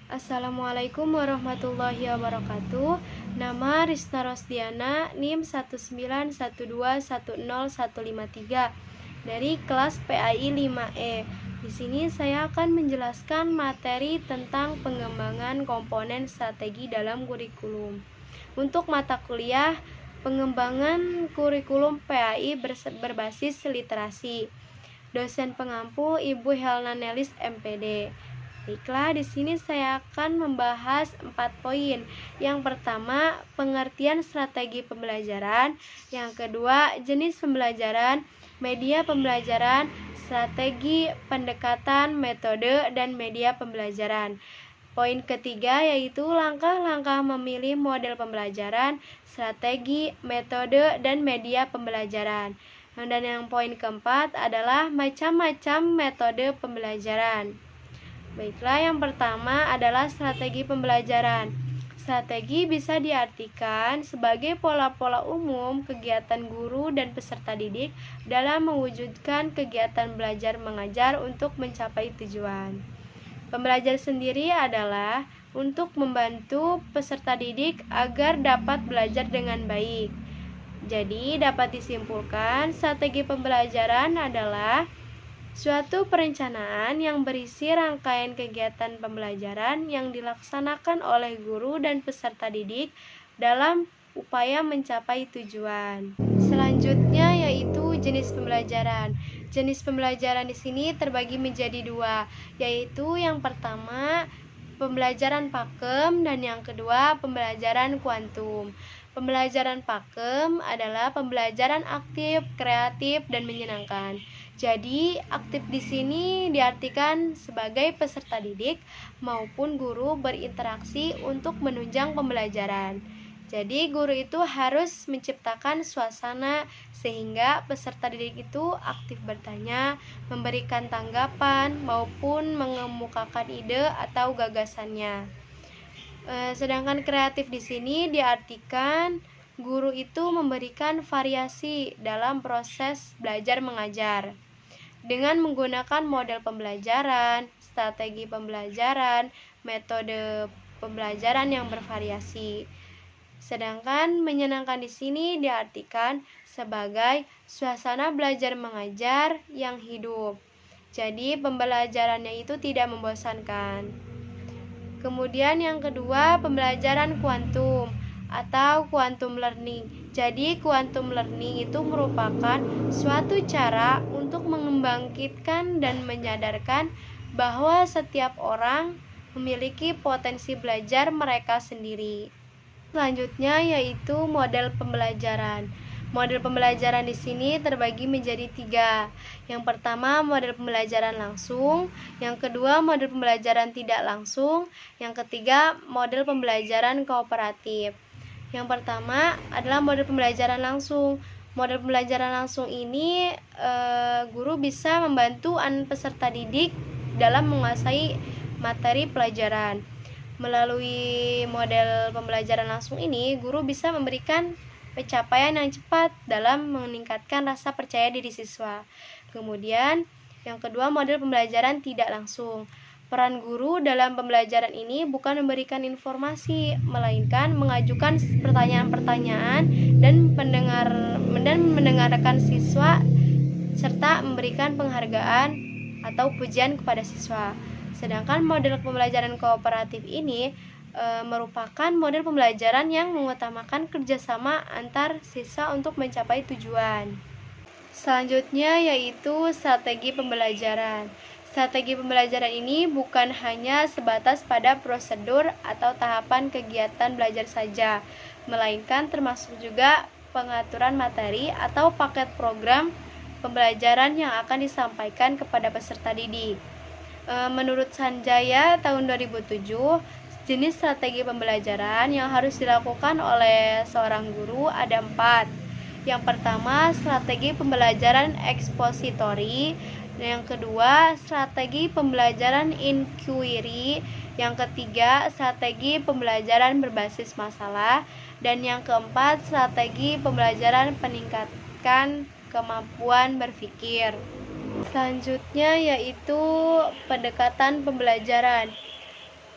Assalamualaikum warahmatullahi wabarakatuh. Nama Risna Rosdiana, NIM 191210153 dari kelas PAI 5E. Di sini saya akan menjelaskan materi tentang pengembangan komponen strategi dalam kurikulum. Untuk mata kuliah pengembangan kurikulum PAI berbasis literasi. Dosen pengampu Ibu Helna Nelis MPD. Baiklah, di sini saya akan membahas 4 poin. Yang pertama, pengertian strategi pembelajaran. Yang kedua, jenis pembelajaran, media pembelajaran, strategi, pendekatan, metode, dan media pembelajaran. Poin ketiga yaitu langkah-langkah memilih model pembelajaran, strategi, metode, dan media pembelajaran. Dan yang poin keempat adalah macam-macam metode pembelajaran. Baiklah, yang pertama adalah strategi pembelajaran. Strategi bisa diartikan sebagai pola-pola umum kegiatan guru dan peserta didik dalam mewujudkan kegiatan belajar mengajar untuk mencapai tujuan. Pembelajar sendiri adalah untuk membantu peserta didik agar dapat belajar dengan baik. Jadi, dapat disimpulkan strategi pembelajaran adalah suatu perencanaan yang berisi rangkaian kegiatan pembelajaran yang dilaksanakan oleh guru dan peserta didik dalam upaya mencapai tujuan. Selanjutnya yaitu jenis pembelajaran. Jenis pembelajaran di sini terbagi menjadi 2, yaitu yang pertama pembelajaran pakem dan yang kedua pembelajaran kuantum. Pembelajaran pakem adalah pembelajaran aktif, kreatif, dan menyenangkan. Jadi, aktif di sini diartikan sebagai peserta didik maupun guru berinteraksi untuk menunjang pembelajaran. Jadi, guru itu harus menciptakan suasana sehingga peserta didik itu aktif bertanya, memberikan tanggapan, maupun mengemukakan ide atau gagasannya. Sedangkan kreatif di sini diartikan guru itu memberikan variasi dalam proses belajar mengajar dengan menggunakan model pembelajaran, strategi pembelajaran, metode pembelajaran yang bervariasi. Sedangkan menyenangkan di sini diartikan sebagai suasana belajar mengajar yang hidup. Jadi pembelajarannya itu tidak membosankan. Kemudian yang kedua, pembelajaran kuantum atau quantum learning. Jadi quantum learning itu merupakan suatu cara untuk mengembangkan dan menyadarkan bahwa setiap orang memiliki potensi belajar mereka sendiri. Selanjutnya yaitu model pembelajaran. Model pembelajaran di sini terbagi menjadi 3. Yang pertama, model pembelajaran langsung. Yang kedua, model pembelajaran tidak langsung. Yang ketiga, model pembelajaran kooperatif. Yang pertama adalah model pembelajaran langsung. Model pembelajaran langsung ini guru bisa membantu peserta didik dalam menguasai materi pelajaran. Melalui model pembelajaran langsung ini, guru bisa memberikan pencapaian yang cepat dalam meningkatkan rasa percaya diri siswa. Kemudian, yang kedua, model pembelajaran tidak langsung. Peran guru dalam pembelajaran ini bukan memberikan informasi, melainkan mengajukan pertanyaan-pertanyaan dan mendengarkan siswa serta memberikan penghargaan atau pujian kepada siswa. Sedangkan model pembelajaran kooperatif ini merupakan model pembelajaran yang mengutamakan kerjasama antar siswa untuk mencapai tujuan. Selanjutnya yaitu strategi pembelajaran. Strategi pembelajaran ini bukan hanya sebatas pada prosedur atau tahapan kegiatan belajar saja, melainkan termasuk juga pengaturan materi atau paket program pembelajaran yang akan disampaikan kepada peserta didik. Menurut Sanjaya tahun 2007, jenis strategi pembelajaran yang harus dilakukan oleh seorang guru ada 4. Yang pertama, strategi pembelajaran ekspositori. Yang kedua, strategi pembelajaran inquiry. Yang ketiga, strategi pembelajaran berbasis masalah. Dan yang keempat, strategi pembelajaran peningkatkan kemampuan berpikir. Selanjutnya yaitu pendekatan pembelajaran.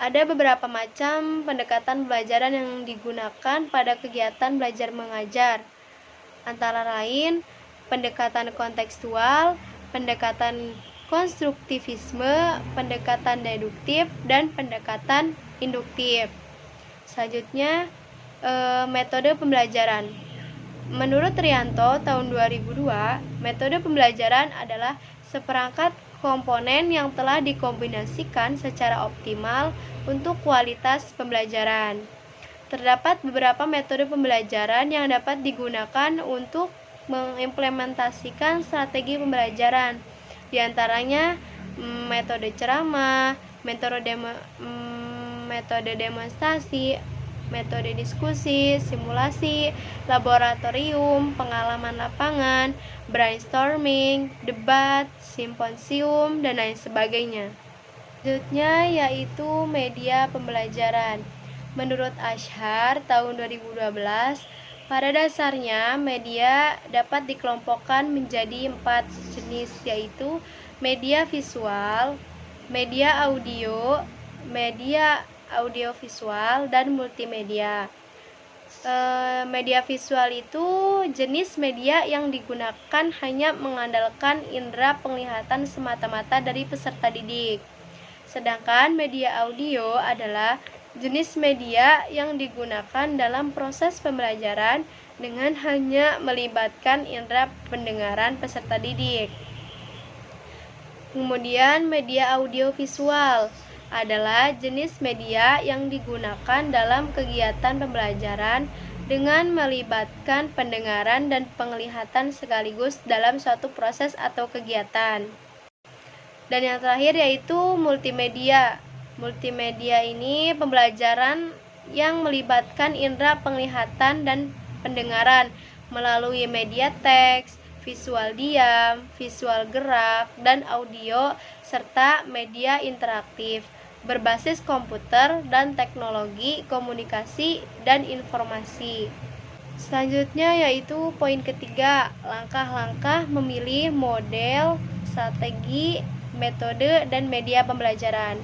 Ada beberapa macam pendekatan pembelajaran yang digunakan pada kegiatan belajar mengajar, antara lain pendekatan kontekstual, pendekatan konstruktivisme, pendekatan deduktif, dan pendekatan induktif. Selanjutnya, metode pembelajaran. Menurut Rianto tahun 2002, metode pembelajaran adalah seperangkat komponen yang telah dikombinasikan secara optimal untuk kualitas pembelajaran. Terdapat beberapa metode pembelajaran yang dapat digunakan untuk mengimplementasikan strategi pembelajaran. Di antaranya metode ceramah, metode demonstrasi, metode diskusi, simulasi, laboratorium, pengalaman lapangan, brainstorming, debat, simposium, dan lain sebagainya. Selanjutnya yaitu media pembelajaran. Menurut Ashar tahun 2012, pada dasarnya media dapat dikelompokkan menjadi 4 jenis, yaitu media visual, media audio, media audiovisual, dan multimedia. Media visual itu jenis media yang digunakan hanya mengandalkan indera penglihatan semata-mata dari peserta didik. Sedangkan media audio adalah jenis media yang digunakan dalam proses pembelajaran dengan hanya melibatkan indera pendengaran peserta didik. Kemudian media audiovisual adalah jenis media yang digunakan dalam kegiatan pembelajaran dengan melibatkan pendengaran dan penglihatan sekaligus dalam suatu proses atau kegiatan. Dan yang terakhir yaitu multimedia. Multimedia ini pembelajaran yang melibatkan indera penglihatan dan pendengaran melalui media teks, visual diam, visual gerak, dan audio, serta media interaktif berbasis komputer dan teknologi komunikasi dan informasi. Selanjutnya yaitu poin ketiga, langkah-langkah memilih model, strategi, metode, dan media pembelajaran.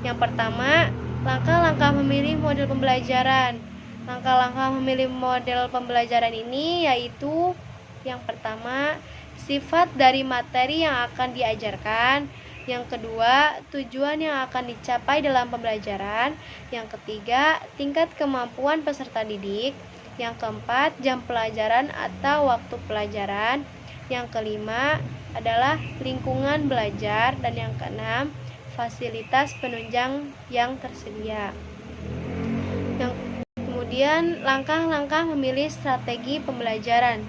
Yang pertama, langkah-langkah memilih model pembelajaran. Langkah-langkah memilih model pembelajaran ini yaitu yang pertama, sifat dari materi yang akan diajarkan. Yang kedua, tujuan yang akan dicapai dalam pembelajaran. Yang ketiga, tingkat kemampuan peserta didik. Yang keempat, jam pelajaran atau waktu pelajaran. Yang kelima adalah lingkungan belajar. Dan yang keenam, fasilitas penunjang yang tersedia. Kemudian, langkah-langkah memilih strategi pembelajaran.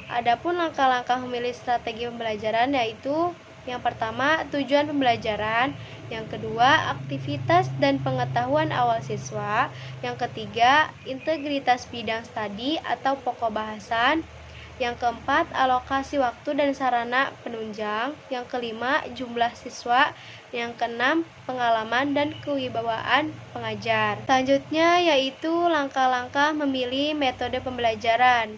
Adapun langkah-langkah memilih strategi pembelajaran yaitu yang pertama, tujuan pembelajaran. Yang kedua, aktivitas dan pengetahuan awal siswa. Yang ketiga, integritas bidang studi atau pokok bahasan. Yang keempat, alokasi waktu dan sarana penunjang. Yang kelima, jumlah siswa. Yang keenam, pengalaman dan kewibawaan pengajar. Selanjutnya yaitu langkah-langkah memilih metode pembelajaran.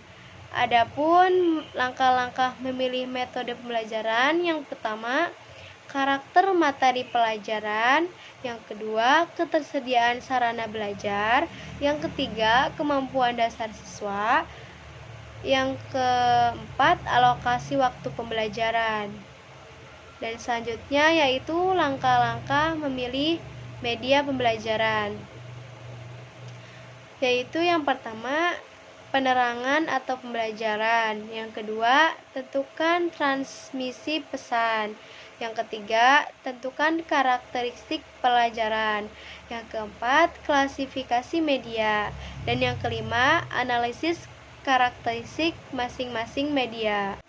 Adapun langkah-langkah memilih metode pembelajaran, yang pertama, karakter materi pelajaran. Yang kedua, ketersediaan sarana belajar. Yang ketiga, kemampuan dasar siswa. Yang keempat, alokasi waktu pembelajaran. Dan selanjutnya yaitu langkah-langkah memilih media pembelajaran. Yaitu yang pertama, penerangan atau pembelajaran. Yang kedua, tentukan transmisi pesan. Yang ketiga, tentukan karakteristik pelajaran. Yang keempat, klasifikasi media. Dan yang kelima, analisis karakteristik masing-masing media.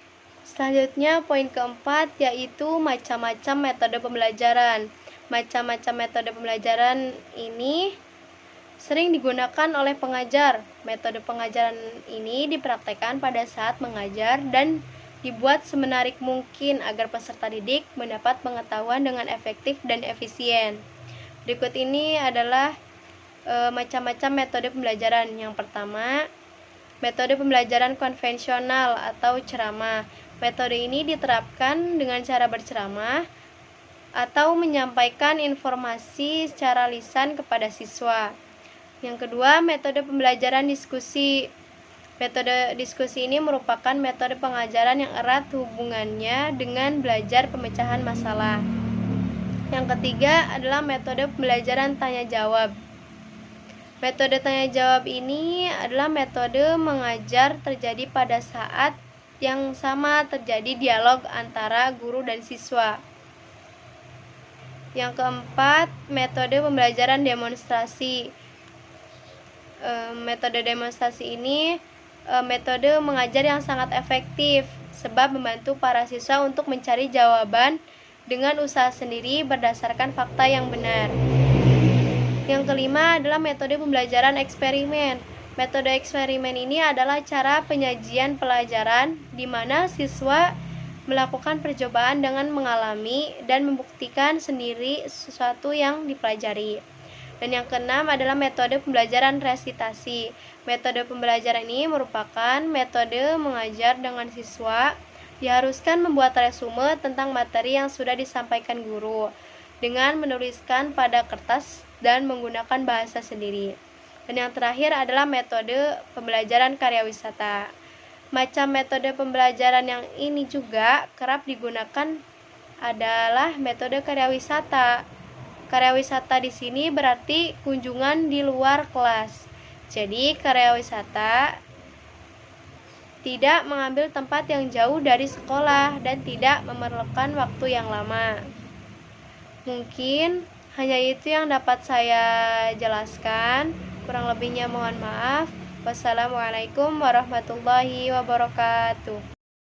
Selanjutnya, poin keempat yaitu macam-macam metode pembelajaran. Macam-macam metode pembelajaran ini sering digunakan oleh pengajar. Metode pengajaran ini dipraktekkan pada saat mengajar dan dibuat semenarik mungkin agar peserta didik mendapat pengetahuan dengan efektif dan efisien. Berikut ini adalah macam-macam metode pembelajaran. Yang pertama, metode pembelajaran konvensional atau ceramah. Metode ini diterapkan dengan cara berceramah atau menyampaikan informasi secara lisan kepada siswa. Yang kedua, metode pembelajaran diskusi. Metode diskusi ini merupakan metode pengajaran yang erat hubungannya dengan belajar pemecahan masalah. Yang ketiga adalah metode pembelajaran tanya jawab. Metode tanya jawab ini adalah metode mengajar terjadi pada saat yang sama terjadi dialog antara guru dan siswa. Yang keempat, metode pembelajaran demonstrasi. Metode demonstrasi ini metode mengajar yang sangat efektif sebab membantu para siswa untuk mencari jawaban dengan usaha sendiri berdasarkan fakta yang benar. Yang kelima adalah metode pembelajaran eksperimen. Metode eksperimen ini adalah cara penyajian pelajaran di mana siswa melakukan percobaan dengan mengalami dan membuktikan sendiri sesuatu yang dipelajari. Dan yang keenam adalah metode pembelajaran resitasi. Metode pembelajaran ini merupakan metode mengajar dengan siswa diharuskan membuat resume tentang materi yang sudah disampaikan guru dengan menuliskan pada kertas dan menggunakan bahasa sendiri. Dan yang terakhir adalah metode pembelajaran karya wisata. Macam metode pembelajaran yang ini juga kerap digunakan adalah metode karya wisata. Karya wisata di sini berarti kunjungan di luar kelas. Jadi karya wisata tidak mengambil tempat yang jauh dari sekolah dan tidak memerlukan waktu yang lama. Mungkin hanya itu yang dapat saya jelaskan. Kurang lebihnya mohon maaf. Wassalamualaikum warahmatullahi wabarakatuh.